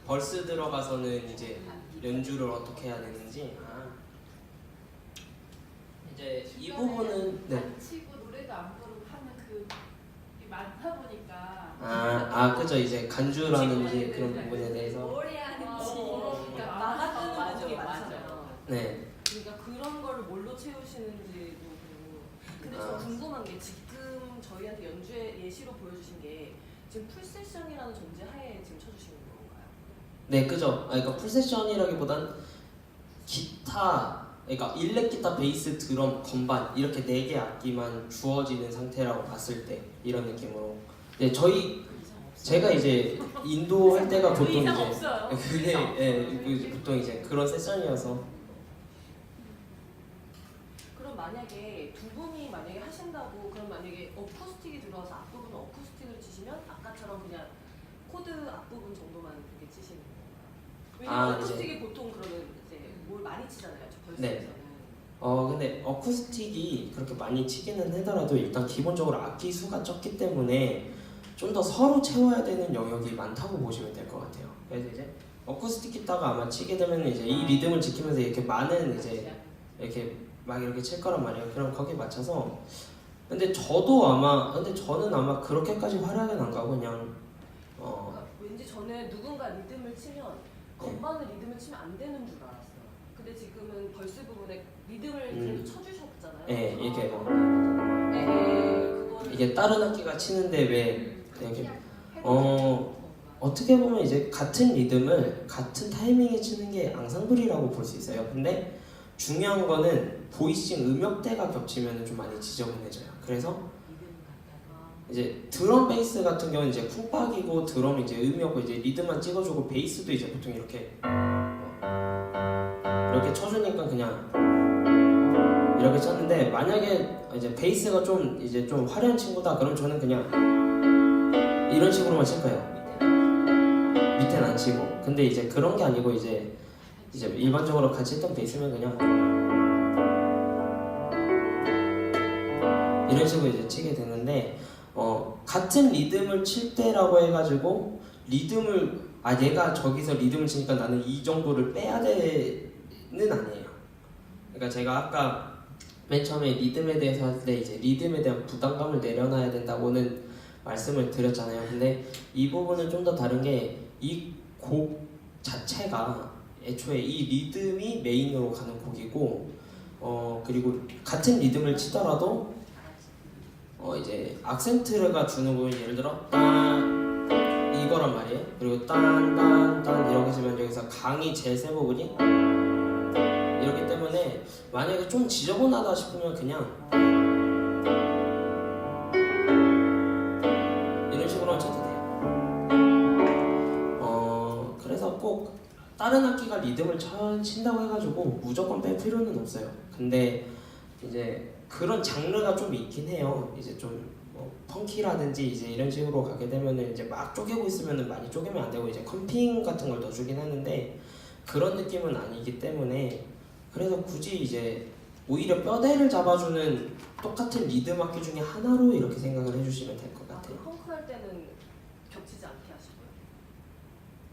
벌스 들어가서는 이제 연주를 어떻게 해야 되는지. 이제 이 부분은 네. 안 치고 노래도 안 부르고 하는 그게 많다 보니까. 그죠. 이제 간주라든지 그런 부분에 대해서. 뭘 해야 하는지. 그러니까 나가는 곡이 많잖아요. 네. 그러니까 그런 거를 뭘로 채우시는지도 그리고. 근데 저 궁금한 게 지금 저희한테 연주의 예시로 보여주신 게 지금 풀세션이라는 존재 하에 지금 쳐주시는 건가요? 네, 그죠. 그러니까 풀세션이라기보단 기타, 그러니까 일렉 기타, 베이스, 드럼, 건반 이렇게 4개 악기만 주어지는 상태라고 봤을 때 이런 느낌으로. 네, 제가 이제 인도 할 때가 보통 이제 없어요. 그게 보통 이제 그런 세션이어서. 그럼 만약에 두 분이 만약에 하신다고 그럼 만약에 어쿠스틱이 들어와서 앞부분 어쿠스틱을 치시면 아까처럼 그냥 코드 앞부분 정도만 그렇게 치시는 건가요? 왜냐면 어쿠스틱이 보통 그러면 이제 뭘 많이 치잖아요. 벌써에서는. 네. 근데 어쿠스틱이 그렇게 많이 치기는 하더라도 일단 기본적으로 악기 수가 적기 때문에 좀 더 서로 채워야 되는 영역이 많다고 보시면 될 것 같아요. 그래서 이제 어쿠스틱 기타가 아마 치게 되면 이제 이 리듬을 지키면서 이렇게 많은 이제 이렇게 막 이렇게 칠 거란 말이에요. 그럼 거기에 맞춰서. 근데 저는 아마 그렇게까지 화려하게 안 가고 그냥 그러니까 왠지 전에 누군가 리듬을 치면 건반을 리듬을 치면 안 되는 줄 알았어요. 근데 지금은 벌스 부분에 리듬을 그래도 쳐주셨잖아요. 네, 이렇게 그거를 이게 다른 악기가 치는데 왜 이렇게 어떻게 보면 이제 같은 리듬을 같은 타이밍에 치는 게 앙상블이라고 볼 수 있어요. 근데 중요한 거는 보이싱 음역대가 겹치면 좀 많이 지저분해져요. 그래서 이제 드럼 베이스 같은 경우는 이제 쿵박이고 드럼 이제 음이었고 이제 리듬만 찍어주고 베이스도 이제 보통 이렇게 쳐주니까 그냥 이렇게 쳤는데 만약에 이제 베이스가 좀 화려한 친구다 그럼 저는 그냥 이런 식으로만 칠 거예요. 밑에는 안 치고. 근데 이제 그런 게 아니고 이제 일반적으로 같이 했던 베이스면 그냥 이런 식으로 이제 치게 되는데 같은 리듬을 칠 때라고 해가지고 리듬을 얘가 저기서 리듬을 치니까 나는 이 정도를 빼야 되는 아니에요. 그러니까 제가 아까 맨 처음에 리듬에 대해서 할 때 이제 리듬에 대한 부담감을 내려놔야 된다고는 말씀을 드렸잖아요. 근데 이 부분은 좀 더 다른 게 이 곡 자체가 애초에 이 리듬이 메인으로 가는 곡이고 그리고 같은 리듬을 치더라도 이제 악센트가 주는 부분 예를 들어 딴 이거란 말이에요. 그리고 딴 이렇게 치면 여기서 강이 제일 센 부분이 이렇기 때문에 만약에 좀 지저분하다 싶으면 그냥 이런 식으로 쳐도 돼요. 그래서 꼭 다른 악기가 리듬을 친다고 해가지고 무조건 뺄 필요는 없어요. 근데 이제 그런 장르가 좀 있긴 해요. 이제 좀 펑키라든지 이제 이런 식으로 가게 되면은 이제 막 쪼개고 있으면은 많이 쪼개면 안 되고 이제 컴핑 같은 걸 넣어주긴 하는데 그런 느낌은 아니기 때문에 그래서 굳이 이제 오히려 뼈대를 잡아주는 똑같은 리듬 악기 중에 하나로 이렇게 생각을 해주시면 될 것 같아요. 펑크 할 때는 겹치지 않게 하시고요.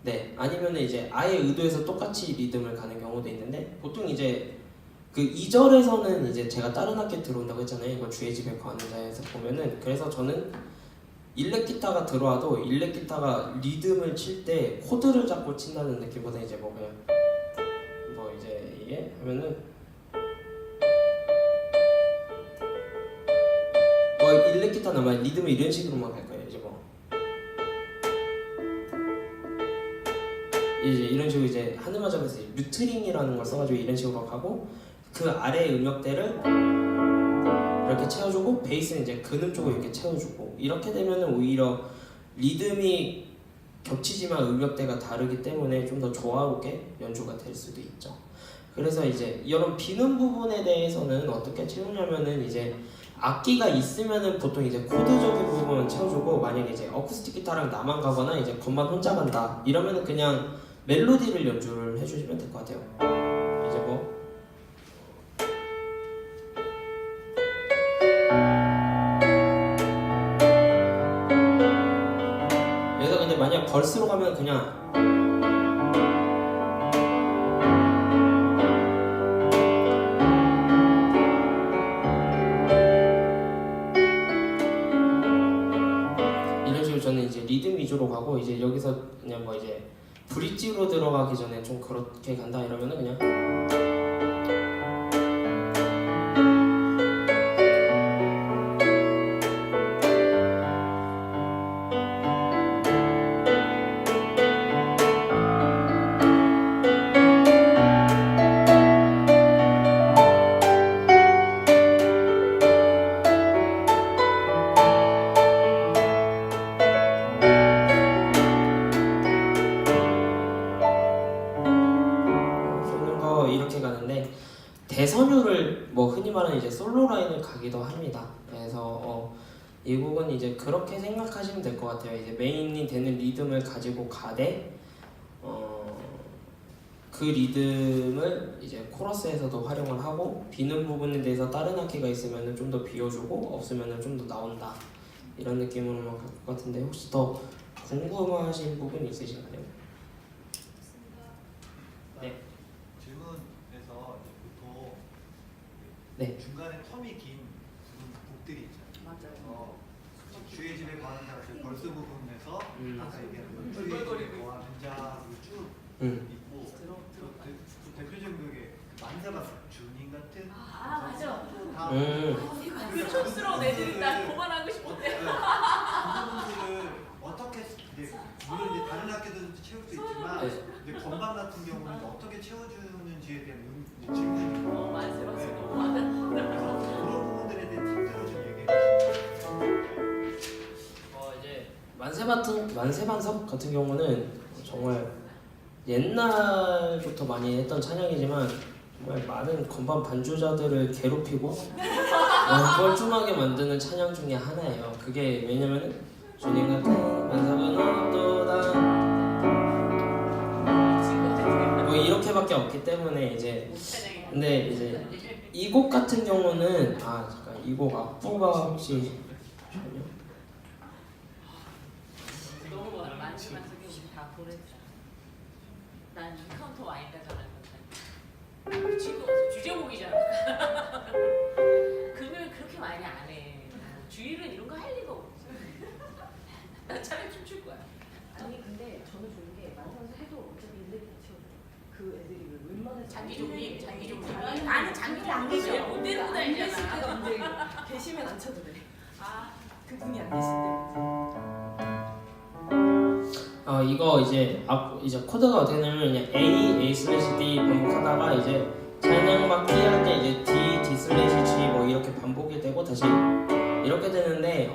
네, 아니면 이제 아예 의도해서 똑같이 리듬을 가는 경우도 있는데 보통 이제 그 2절에서는 이제 제가 다른 악기 들어온다고 했잖아요. 이거 주의 집에 거하는 자에서 보면은 그래서 저는 일렉 기타가 들어와도 일렉 기타가 리듬을 칠 때 코드를 잡고 친다는 느낌보다 이제 그냥 이제 이게 하면은 일렉 기타는 아마 리듬을 이런 식으로만 갈 거예요. 이제 이런 식으로 이제 하늘마저에서 뮤트링이라는 걸 써가지고 이런 식으로 가고 그 아래 음역대를 이렇게 채워주고 베이스는 이제 근음 쪽을 이렇게 채워주고 이렇게 되면은 오히려 리듬이 겹치지만 음역대가 다르기 때문에 좀 더 조화롭게 연주가 될 수도 있죠. 그래서 이제 이런 비는 부분에 대해서는 어떻게 채우냐면은 이제 악기가 있으면은 보통 이제 코드적인 부분은 채워주고 만약에 이제 어쿠스틱 기타랑 나만 가거나 이제 건반 혼자 간다 이러면은 그냥 멜로디를 연주를 해주시면 될 것 같아요. 이제 여기서 근데 만약 벌스로 가면 그냥 저는 이제 리듬 위주로 가고 이제 여기서 그냥 뭐 이제 브릿지로 들어가기 전에 좀 그렇게 간다 이러면은 그냥 쏘는 거 이렇게 가는데 대선율을 뭐 흔히 말하는 이제 솔로 라인을 가기도 합니다. 그래서 이 곡은 이제 그렇게 생각하시면 될 것 같아요. 이제 메인이 되는 리듬을 가지고 가되 그 리듬을 이제 코러스에서도 활용을 하고 비는 부분에 대해서 다른 악기가 있으면 좀 더 비워주고 없으면 좀 더 나온다 이런 느낌으로만 갈 것 같은데 혹시 더 궁금하신 부분 있으신가요? 네. 질문에서 이제 보통 네. 중간에 텀이 긴 곡들이 있잖아요. 맞아요. 주의 집에 관한 그 벌스 부분에서 아까 얘기한 주의 벌벌거리고 집에 관한 자로 쭉 있고 대표적인 게 만세가 주님 같은 맞아. 다 그 촌스러운 애들이 나 그만하고 싶은데. 그 부분들을 어떻게 이제 물론 이제 다른 학교들도 채울 수 있지만 네. 이제 건반 같은 경우는 어떻게 채워주는지에 대한 질문이 만세 네. 너무 많아. 그런 부분들에 대해 팁들을 좀 얘기해 주시면 이제 만세반석 같은 경우는 정말 옛날부터 많이 했던 찬양이지만 정말 많은 건반 반주자들을 괴롭히고 뻘쭘하게 만드는 찬양 중에 하나예요. 그게 왜냐면은 주님 같은 만삭은 없도다 뭐 이렇게밖에 없기 때문에 이제 근데 이제 이 곡 같은 경우는 잠깐 이 곡 악보가 혹시 잠시만요. 너무 많아. 만지만 저기 다 보내주자. 난 인카운터 와인다 잘하는 지금 주제곡이잖아. 그러면 그렇게 많이 안 해. 주일은 이런 거 할 리가 없어. 난 차라리 춤출 거야. 아니 근데 저는 좋은 게 만선수 해도 어차피 일렉 다 채워줘. 그 애들이 웬만해서 장기 좀비, 장기 좀비. 장기 나는 장기 좀비. 좀비 못 되는 거 알잖아. 문제가 계시면 안 쳐도 돼. 아, 그분이 안 계신데. 이거 이제 코드가 어떻게 되냐면 그냥 A/D 반복하다가 이제 찬양받기 할 때 이제 D/G 뭐 이렇게 반복이 되고 다시 이렇게 되는데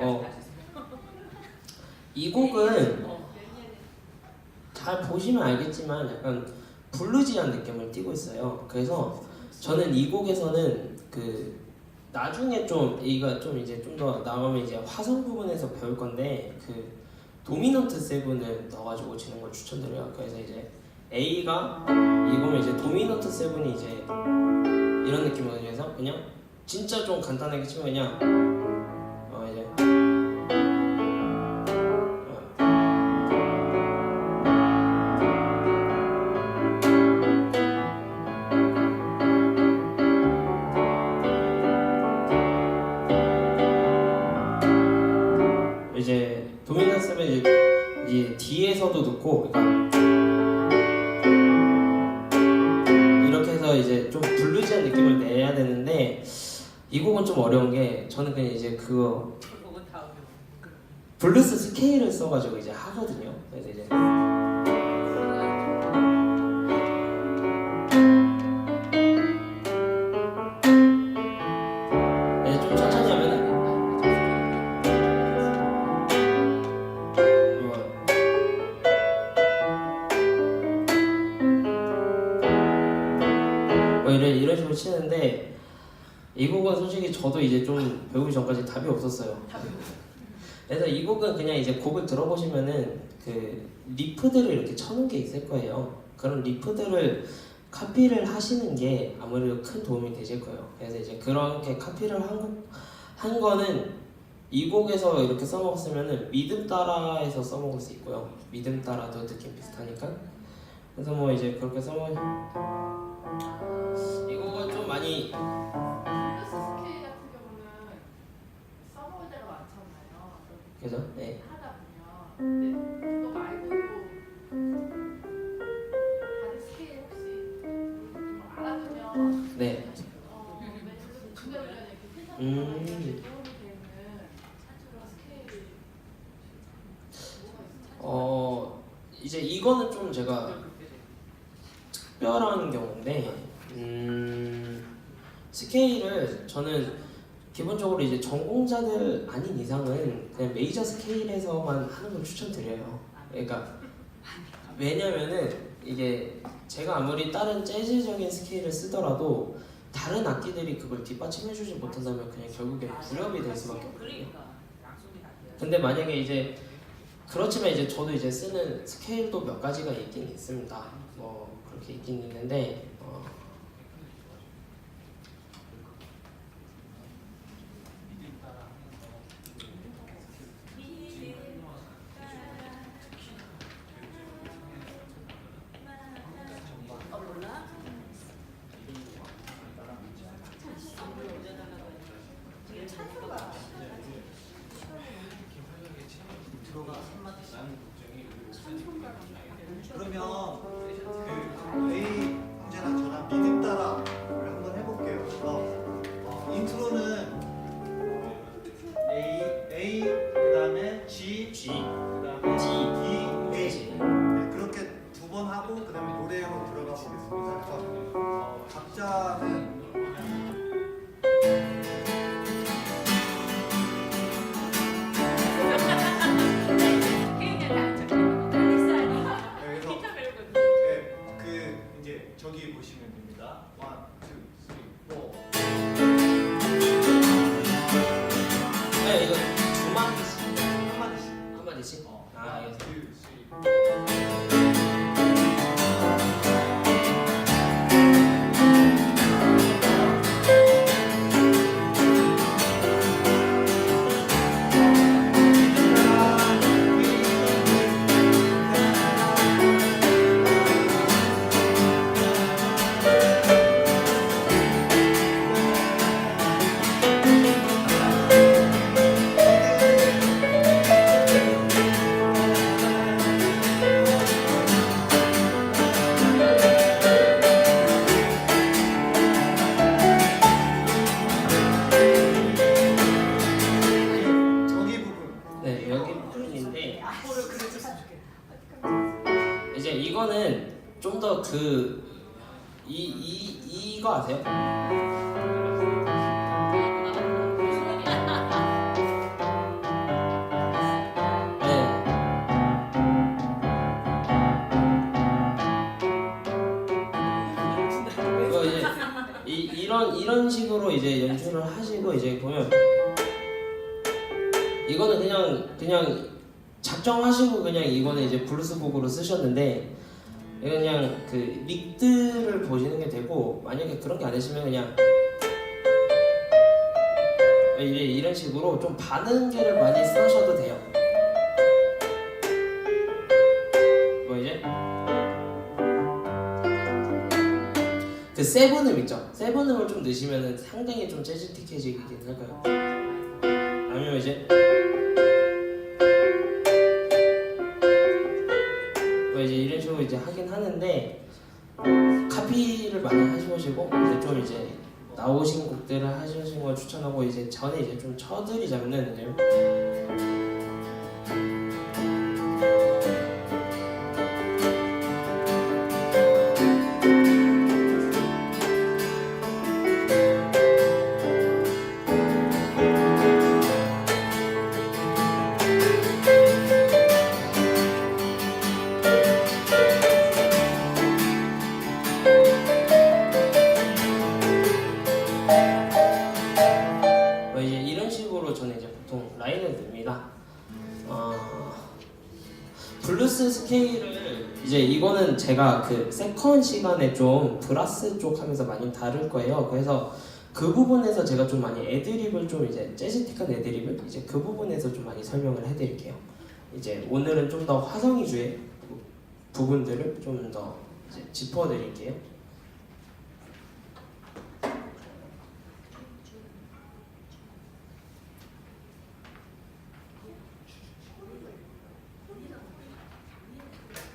이 곡은 잘 보시면 알겠지만 약간 블루지한 느낌을 띠고 있어요. 그래서 저는 이 곡에서는 그 나중에 좀 이거 좀 이제 좀 더 나가면 이제 화성 부분에서 배울 건데 그 도미넌트 세븐을 넣어가지고 치는 걸 추천드려요. 그래서 이제 A가 이거면 이제 도미넌트 세븐이 이제 이런 느낌이거든요. 그래서 그냥 진짜 좀 간단하게 치면 그냥 이제 이제 도미넌트 세븐 이제 D에서도 넣고 그러니까 이렇게 해서 이제 좀 블루지한 느낌을 내야 되는데 이 곡은 좀 어려운 게 저는 그냥 이제 그거 그건 다음에. 블루스 스케일을 써가지고 이제 하거든요. 그래서 이제 좀 천천히 하면은 이런 식으로 치는데 이 곡은 솔직히 저도 이제 좀 배우기 전까지 답이 없었어요. 그래서 이 곡은 그냥 이제 곡을 들어보시면은 그 리프들을 이렇게 쳐놓은 게 있을 거예요. 그런 리프들을 카피를 하시는 게 아무래도 큰 도움이 되실 거예요. 그래서 이제 그렇게 카피를 한 거는 이 곡에서 이렇게 써먹었으면은 미듬 따라에서 써먹을 수 있고요. 미듬 따라도 느낌 비슷하니까. 그래서 뭐 이제 그렇게 써먹. 이 곡은 좀 많이 플러스 스케일 같은 경우는 써먹을 때가 많잖아요. 그죠? 네. 하다 보면 이제 이거는 좀 제가 특별한 경우인데 스케일을 저는 기본적으로 이제 전공자들 아닌 이상은 그냥 메이저 스케일에서만 하는 걸 추천드려요. 그러니까 왜냐면은 이게 제가 아무리 다른 재즈적인 스케일을 쓰더라도 다른 악기들이 그걸 뒷받침해주지 못한다면 그냥 결국에 불협이 될 수밖에 없거든요. 그러니까 양손이 다 돼요. 근데 만약에 이제 그렇지만 이제 저도 이제 쓰는 스케일도 몇 가지가 있긴 있습니다. 뭐 그렇게 있긴 있는데 그러면 그 A 문제랑 저랑 리듬 따라를 한번 해볼게요. 그래서 인트로는 A 그다음에 G G, 그다음에 D, E, A G. 네, 그렇게 두 번 하고 그다음에 노래로 들어가 보겠습니다. 그래서 각자는 그래서 네, 그 이제 저기 보시면 됩니다. 1, 2, 3, 4. 네, 이거 두 마디씩 한마디씩. 한 마디씩. 아, 1, 알겠습니다. 2, 3. 저기 부분. 네, 여기 부분인데 앞으로 그려줬으면 좋겠다. 이제 이거는 좀 더 이거 아세요? 네. 이거 이제 이런 식으로 이제 연주를 하시고 이제 보면 이거는 그냥 작정하시고 그냥 이거는 이제 블루스곡으로 쓰셨는데 이거 그냥 그 릭들을 보시는 게 되고 만약에 그런 게 안 되시면 그냥 이런 식으로 좀 반응계를 많이 쓰셔도 돼요. 뭐 이제 그 세븐음 있죠? 세븐음을 좀 넣으시면은 상당히 좀 재즈틱해지긴 할까요? 아니면 이제 뭐 이제 이런 식으로 이제 하긴 하는데 카피를 많이 하시고 이제 좀 이제 나오신 곡들을 하시는 걸 추천하고 이제 전에 이제 좀 쳐드리자면은 뭐 이제 이런 식으로 저는 이제 보통 라인을 듭니다. 블루스 스케일을 이제 이거는 제가 그 세컨 시간에 좀 브라스 쪽 하면서 많이 다룰 거예요. 그래서 그 부분에서 제가 좀 많이 애드립을 좀 이제 재즈틱한 애드립을 이제 그 부분에서 좀 많이 설명을 해드릴게요. 이제 오늘은 좀 더 화성 위주의 부분들을 좀 더 짚어드릴게요.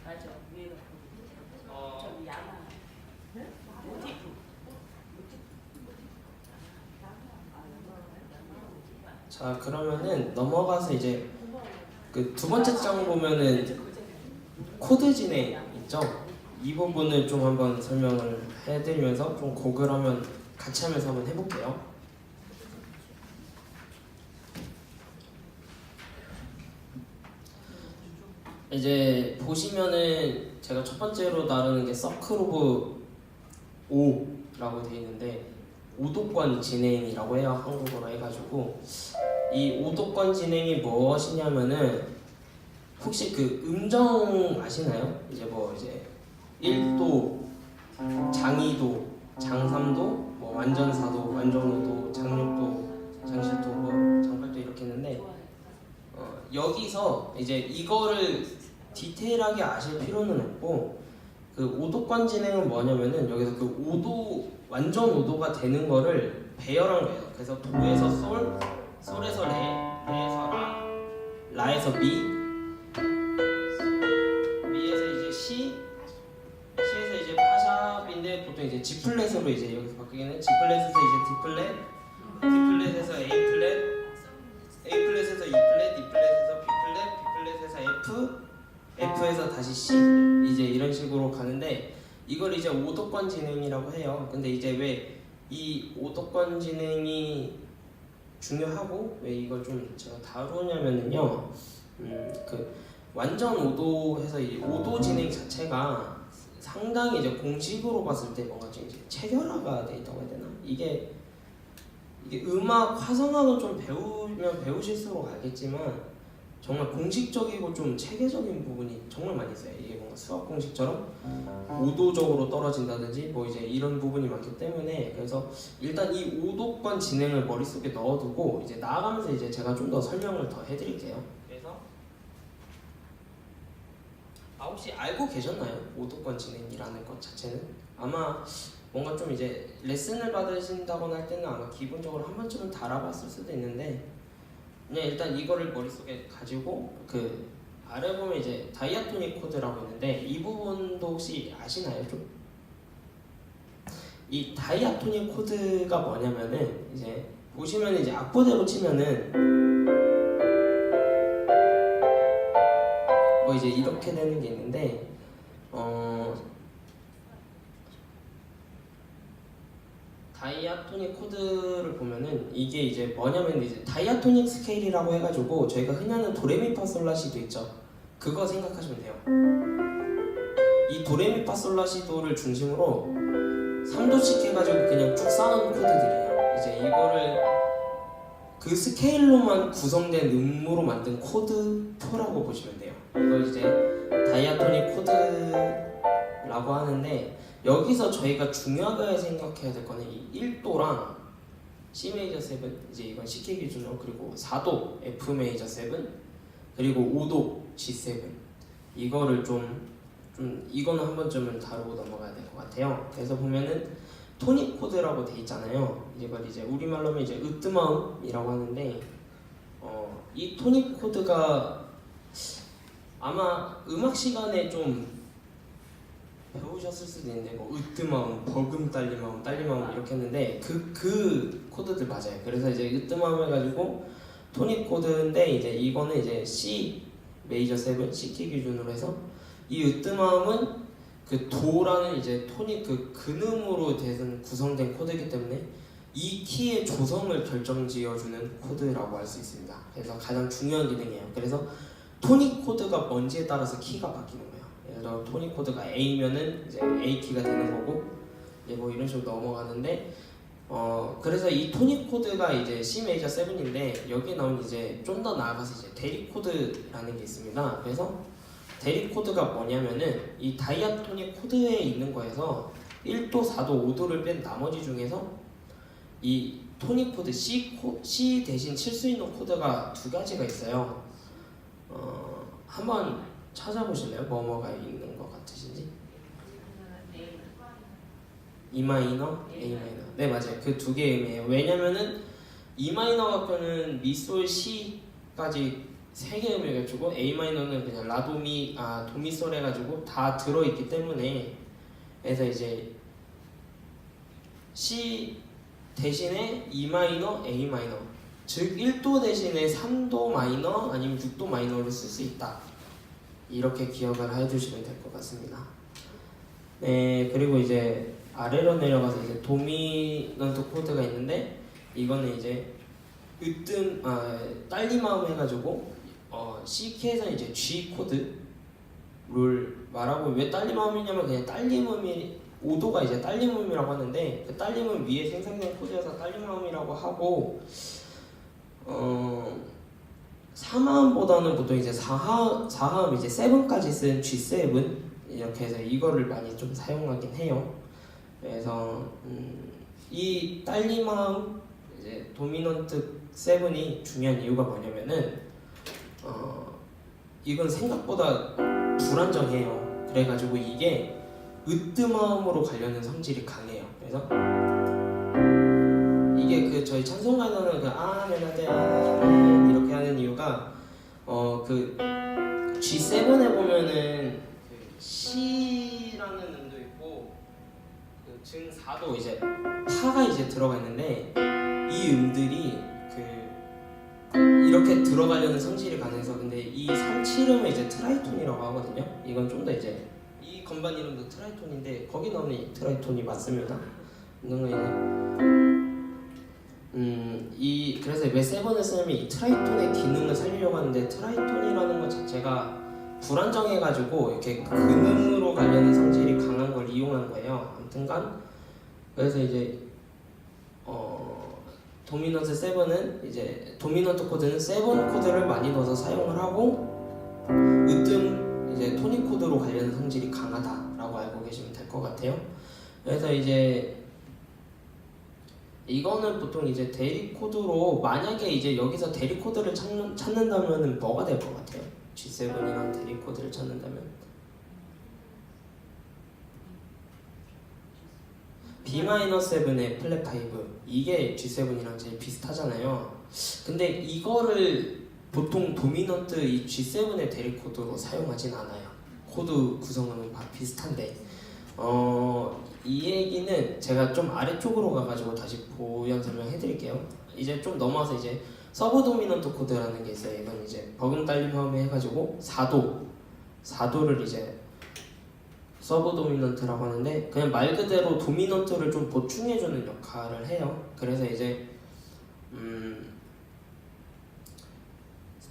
맞아. 위에가 저기 야마. 모티프. 자 그러면은 넘어가서 이제 그 두 번째 장 보면은 코드 진행 있죠? 이 부분을 좀 한번 설명을 해드리면서 좀 곡을 한번 같이 하면서 한번 해볼게요. 이제 보시면은 제가 첫 번째로 다루는 게 서클 오브 5라고 되어 있는데 5도권 진행이라고 해요. 한국어로 해가지고 이 5도권 진행이 무엇이냐면은 혹시 그 음정 아시나요? 이제 뭐 이제 1도, 장2도, 장3도, 뭐 완전 4도, 완전 5도, 장6도, 장실도, 뭐 장8도 이렇게 있는데 여기서 이제 이거를 디테일하게 아실 필요는 없고 그 5도권 진행은 뭐냐면은 여기서 그 5도 완전 5도가 되는 거를 배열한 거예요. 그래서 도에서 솔, 솔에서 레, 레에서 라, 라에서 미, 미에서 이제 시, 시에서 이제 파샵인데 보통 이제 G 플랫으로 이제 여기서 바뀌기는 G 플랫에서 이제 D 플랫, D 플랫에서 A 플랫, A 플랫에서 E 플랫, E 플랫에서 B 플랫, B 플랫에서 F, F에서 다시 C 이제 이런 식으로 가는데 이걸 이제 5도권 진행이라고 해요. 근데 이제 왜 이 5도권 진행이 중요하고 왜 이걸 좀 제가 다루냐면은요, 그 완전 5도 해서 이 5도 진행 자체가 상당히 이제 공식으로 봤을 때 뭔가 좀 이제 체결화가 돼 있다고 해야 되나? 이게 음악 화성학은 좀 배우면 배우실수록 알겠지만 정말 공식적이고 좀 체계적인 부분이 정말 많이 있어요. 이게 뭔가 수학 공식처럼 5도적으로 떨어진다든지 뭐 이제 이런 부분이 많기 때문에 그래서 일단 이 5도권 진행을 머릿속에 넣어두고 이제 나아가면서 이제 제가 좀 더 설명을 더 해드릴게요. 그래서 혹시 알고 계셨나요? 5도권 진행이라는 것 자체는 아마 뭔가 좀 이제 레슨을 받으신다거나 할 때는 아마 기본적으로 한 번쯤은 달아봤을 수도 있는데 그냥 일단 이거를 머릿속에 가지고 그 아래 보면 이제 다이아토닉 코드라고 있는데 이 부분도 혹시 아시나요? 좀? 이 다이아토닉 코드가 뭐냐면은 이제 보시면 이제 악보대로 치면은 뭐 이제 이렇게 되는 게 있는데 다이아토닉 코드를 보면은 이게 이제 뭐냐면 이제 다이아토닉 스케일이라고 해가지고 저희가 흔히 하는 도레미파솔라시도 있죠. 그거 생각하시면 돼요. 이 도레미파솔라시도를 중심으로 3도씩 해가지고 그냥 쭉 쌓은 코드들이에요. 이제 이거를 그 스케일로만 구성된 음으로 만든 코드표라고 보시면 돼요. 이걸 이제 다이아토닉 코드라고 하는데 여기서 저희가 중요하게 생각해야 될 거는 이 1도랑 C 메이저 7 이제 이건 C키 기준으로 그리고 4도 F 메이저 7 그리고 5도 G7 이거를 좀 이거는 한 번쯤은 다루고 넘어가야 될 것 같아요. 그래서 보면은 토닉 코드라고 돼 있잖아요. 이걸 이제 우리말로 하면 이제 으뜸마음이라고 하는데 이 토닉 코드가 아마 음악 시간에 좀 배우셨을 수도 있는데 뭐 으뜸마음, 버금 딸리마음, 딸리마음 이렇게 했는데 그 코드들 맞아요. 그래서 이제 으뜸마음 해가지고 토닉 코드인데 이제 이거는 이제 C 메이저 7 C키 기준으로 해서 이 으뜸마음은 그 도라는 이제 토닉 그 근음으로 구성된 코드이기 때문에 이 키의 조성을 결정지어주는 코드라고 할 수 있습니다. 그래서 가장 중요한 기능이에요. 그래서 토닉 코드가 뭔지에 따라서 키가 바뀌는 거예요. 예를 들어 토닉 코드가 A면은 이제 A 키가 되는 거고 이제 뭐 이런 식으로 넘어가는데 그래서 이 토닉 코드가 이제 C 메이저 7인데 여기에 나온 이제 좀 더 나아가서 이제 대리 코드라는 게 있습니다. 그래서 대리 코드가 뭐냐면은 이 다이아토닉 코드에 있는 거에서 1도, 4도, 5도를 뺀 나머지 중에서 이 토닉 코드 C 대신 칠 수 있는 코드가 두 가지가 있어요. 한번 찾아보실래요? 뭐가 있는 것 같으신지? E 마이너, A 마이너. 네 맞아요. 그 두 개의 의미예요. 왜냐면은 E 마이너 갖고는 미, 솔, 시까지 세 개의 의미를 가지고 A 마이너는 그냥 라도미, 도미, 솔 해가지고 다 들어있기 때문에 그래서 이제 C 대신에 E 마이너, A 마이너 즉 1도 대신에 3도 마이너 아니면 6도 마이너를 쓸 수 있다 이렇게 기억을 해주시면 될 것 같습니다. 네, 그리고 이제 아래로 내려가서 이제 도미넌트 코드가 있는데 이거는 이제 딸리마음 해가지고 C키에서 이제 G 코드를 말하고 왜 딸리마음이냐면 그냥 딸림음이 5도가 이제 딸림음이라고 하는데 그 딸림음 위에 생성된 코드여서 딸리마음이라고 하고 3화음보다는 보통 이제 4화음 이제 7까지 쓴 G7 이렇게 해서 이거를 많이 좀 사용하긴 해요. 그래서 이 딸리마음 이제 도미넌트 7이 중요한 이유가 뭐냐면은 이건 생각보다 불안정해요. 그래가지고 이게 으뜸마음으로 가려는 성질이 강해요. 그래서 이게 그 저희 찬송가에서는 그 아멘 아멘 이렇게 하는 이유가 그 G7에 보면은 그 C라는 음도 있고 그 증4도 이제 파가 이제 들어가 있는데 이 음들이 이렇게 들어가려는 성질이 강해서 근데 이 37음은 이제 트라이톤이라고 하거든요. 이건 좀 더 이제 이 건반 이름도 트라이톤인데 거기 나오는 이 트라이톤이 맞습니다. 그래서 왜 세븐을 쓰냐면 이 트라이톤의 기능을 살리려고 하는데 트라이톤이라는 것 자체가 불안정해가지고 이렇게 근음으로 가려는 성질이 강한 걸 이용한 거예요. 아무튼간 그래서 이제 도미넌트 7은 이제 도미넌트 코드는 7 코드를 많이 넣어서 사용을 하고 으뜸 이제 토닉 코드로 가려는 성질이 강하다라고 알고 계시면 될 것 같아요. 그래서 이제 이거는 보통 이제 대리 코드로 만약에 이제 여기서 대리 코드를 찾는다면은 뭐가 될 것 같아요? G7이랑 대리 코드를 찾는다면 B-7의 플랫 5 이게 G7이랑 제일 비슷하잖아요. 근데 이거를 보통 도미넌트 이 G7의 대리 코드로 사용하진 않아요. 코드 구성은 비슷한데 이 얘기는 제가 좀 아래쪽으로 가가지고 다시 보연 설명해 드릴게요. 이제 좀 넘어와서 이제 서브 도미넌트 코드라는 게 있어요. 이건 이제 버금 딸림하면 해가지고 4도를 이제 서브 도미넌트라고 하는데 그냥 말 그대로 도미넌트를 좀 보충해주는 역할을 해요. 그래서 이제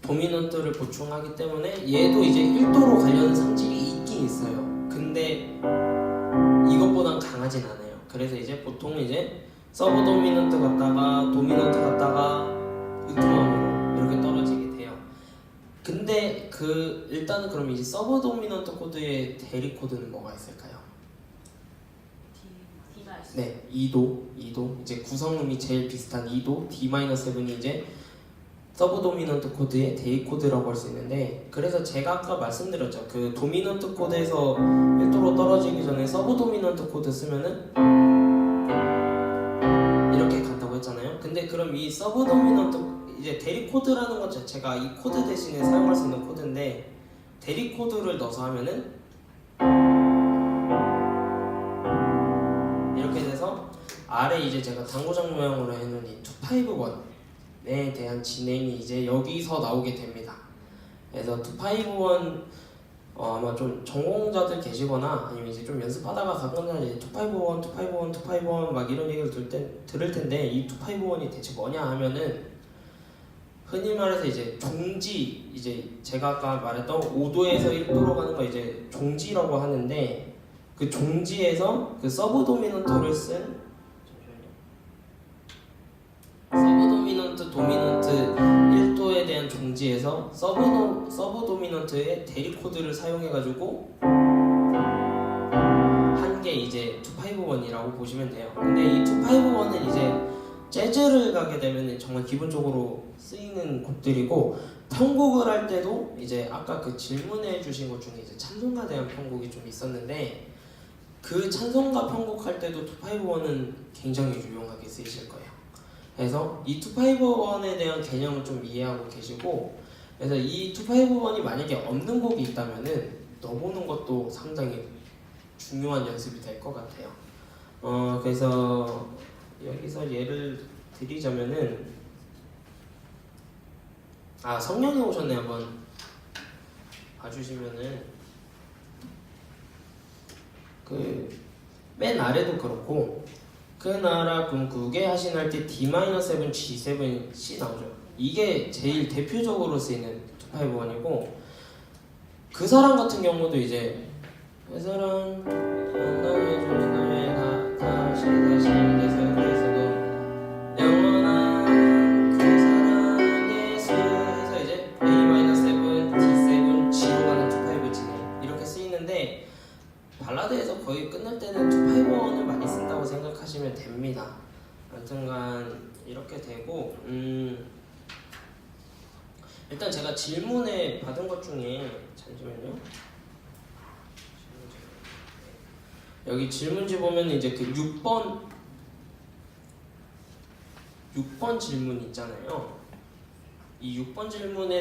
도미넌트를 보충하기 때문에 얘도 이제 1도로 가려는 성질이 있긴 있어요. 근데 이것보단 강하진 않아요. 그래서 이제 보통 이제 서브 도미넌트 갔다가 도미넌트 갔다가 으뜸함으로 이렇게 떨어지게 돼요. 근데 일단은 그럼 이제 서브 도미넌트 코드의 대리 코드는 뭐가 있을까요? 네, 2도 이제 구성음이 제일 비슷한 2도 D-7이 이제 서브 도미넌트 코드의 대리 코드라고 할 수 있는데 그래서 제가 아까 말씀드렸죠. 그 도미넌트 코드에서 1도로 떨어지기 전에 서브 도미넌트 코드 쓰면은 이렇게 간다고 했잖아요. 근데 그럼 이 서브 도미넌트 이제 대리 코드라는 것 자체가 이 코드 대신에 사용할 수 있는 코드인데 대리 코드를 넣어서 하면은 이렇게 돼서 아래 이제 제가 당구장 모양으로 해놓은 이 251에 대한 진행이 이제 여기서 나오게 됩니다. 그래서 251 아마 좀 전공자들 계시거나 아니면 이제 좀 연습하다가 가끔가다 이제 251 막 이런 얘기를 들을 텐데 이 251이 대체 뭐냐 하면은 흔히 말해서 이제 종지 이제 제가 아까 말했던 5도에서 1도로 가는 거 이제 종지라고 하는데 그 종지에서 그 서브 도미넌트를 쓴 서브 도미넌트 1도에 대한 종지에서 서브 도미넌트의 대리 코드를 사용해가지고 한 게 이제 251이라고 보시면 돼요. 근데 이 251은 이제 재즈를 가게 되면 정말 기본적으로 쓰이는 곡들이고 편곡을 할 때도 이제 아까 그 질문해 주신 것 중에 이제 찬송가 대한 편곡이 좀 있었는데 그 찬송가 편곡할 때도 251은 굉장히 유용하게 쓰이실 거예요. 그래서 이 251에 대한 개념을 좀 이해하고 계시고 그래서 이 251이 만약에 없는 곡이 있다면은 넣어보는 것도 상당히 중요한 연습이 될 것 같아요. 그래서 여기서 예를 드리자면은 성령이 오셨네 한번 봐주시면은 그 맨 아래도 그렇고 그 나라 군국에 하신할 때 D-7, G7, C 나오죠. 이게 제일 대표적으로 쓰이는 251이고 그 사람 같은 경우도 이제 그 사람 나의 주는 너의 다시 대서도 영원한 그 사랑 예수 해서 이제 A-7, D7, G로 가는 251G네 이렇게 쓰이는데 발라드에서 거의 끝날 때는 251을 많이 쓴다고 생각하시면 됩니다. 아무튼간 이렇게 되고 일단 제가 질문에 받은 것 중에 잠시만요. 여기 질문지 보면 이제 그 6번 질문 있잖아요. 이 6번 질문에